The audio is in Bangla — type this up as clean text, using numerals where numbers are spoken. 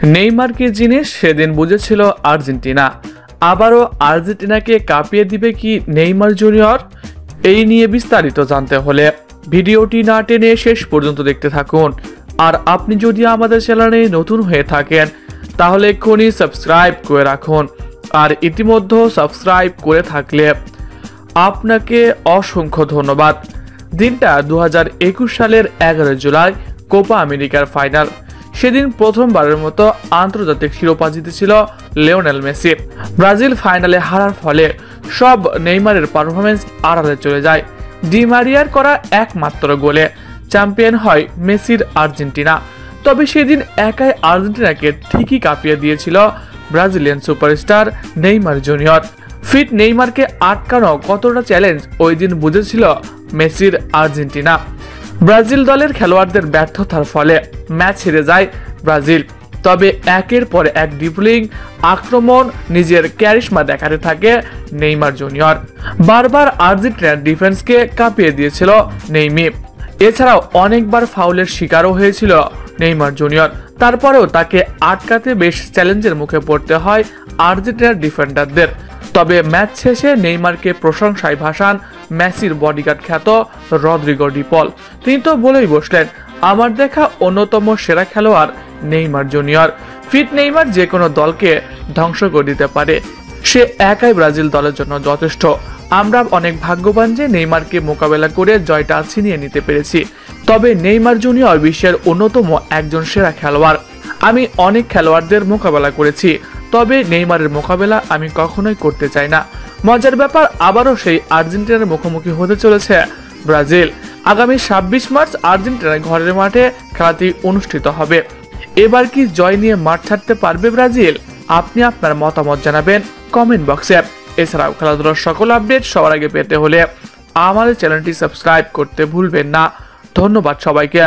নেইমার কি জিনিস সেদিন বুঝেছিল আর্জেন্টিনা। আবারও আর্জেন্টিনাকে কাঁপিয়ে দিবে কি নেইমার জুনিয়র? এই নিয়ে বিস্তারিত জানতে হলে ভিডিওটি না টেনে শেষ পর্যন্ত দেখতে থাকুন। আর আপনি যদি আমাদের চ্যানেলে নতুন হয়ে থাকেন তাহলে এক্ষুনি সাবস্ক্রাইব করে রাখুন। আর ইতিমধ্যে সাবস্ক্রাইব করে থাকলে আপনাকে অসংখ্য ধন্যবাদ। দিনটা 2021 সালের 11 জুলাই, কোপা আমেরিকার ফাইনাল। সেদিন প্রথমবারের মতো আন্তর্জাতিক শিরোপা জিতেছিল লিওনেল মেসি। ব্রাজিল ফাইনালে হারার ফলে সব নেইমারের পারফরমেন্স আড়ালে চলে যায়। ডি মারিয়ার করা একমাত্র গোলে চ্যাম্পিয়ন হয় মেসির আর্জেন্টিনা। তবে সেদিন একাই আর্জেন্টিনাকে ঠিকই কাঁপিয়ে দিয়েছিল Brazilian superstar Neymar junior. Fit নেইমারকে আটকানো কতটা চ্যালেঞ্জ ওই দিন বুঝেছিল মেসির আর্জেন্টিনা। ব্রাজিল দলের খেলোয়াড়দের ব্যর্থতার ফলে ম্যাচ হেরে যায় ব্রাজিল। তবে একের পর এক ড্রিবলিং আক্রমণ নিজের ক্যারিশমা দেখাতে থাকে নেইমার জুনিয়র। বারবার আর্জেন্টিনার ডিফেন্সকে কাঁপিয়ে দিয়েছিল নেইমি। এছাড়াও অনেকবার ফাউলের শিকারও হয়েছিল নেইমার জুনিয়র। তারপরেও তাকে আটকাতে বেশ চ্যালেঞ্জের মুখে পড়তে হয় আর্জেন্টিনার ডিফেন্ডারদের। তবে ম্যাচ শেষে নেইমারকে প্রশংসায় ভাসান মেসির বডিগার্ড খ্যাত রদ্রিগো ডি পল। তিনি তো বলেই বসলেন, আমার দেখা অন্যতম সেরা খেলোয়াড় নেইমার জুনিয়র। ফিট নেইমার যে কোনো দলকে ধ্বংস করে দিতে পারে। সে একাই ব্রাজিল দলের জন্য যথেষ্ট। আমরা অনেক ভাগ্যবান যে নেইমারকে মোকাবেলা করে জয়টা ছিনিয়ে নিতে পেরেছি। তবে নেইমার জুনিয়র বিশ্বের অন্যতম একজন সেরা খেলোয়াড়। আমি অনেক খেলোয়াড়দের মোকাবেলা করেছি, তবে নেইমারের মোকাবেলা আমি কখনোই করতে চাই না। মজার ব্যাপার, আবারও সেই আর্জেন্টিনার মুখোমুখি হতে চলেছে ব্রাজিল। আগামী 26 মার্চ আর্জেন্টিনার ঘরের মাঠে খেলাটি অনুষ্ঠিত হবে। এবার কি জয় নিয়ে মাঠ ছাড়তে পারবে ব্রাজিল? আপনি আপনার মতামত জানাবেন কমেন্ট বক্সে। এছাড়াও খেলাধুলার সকল আপডেট সবার আগে পেতে হলে আমাদের চ্যানেলটি সাবস্ক্রাইব করতে ভুলবেন না। ধন্যবাদ সবাইকে।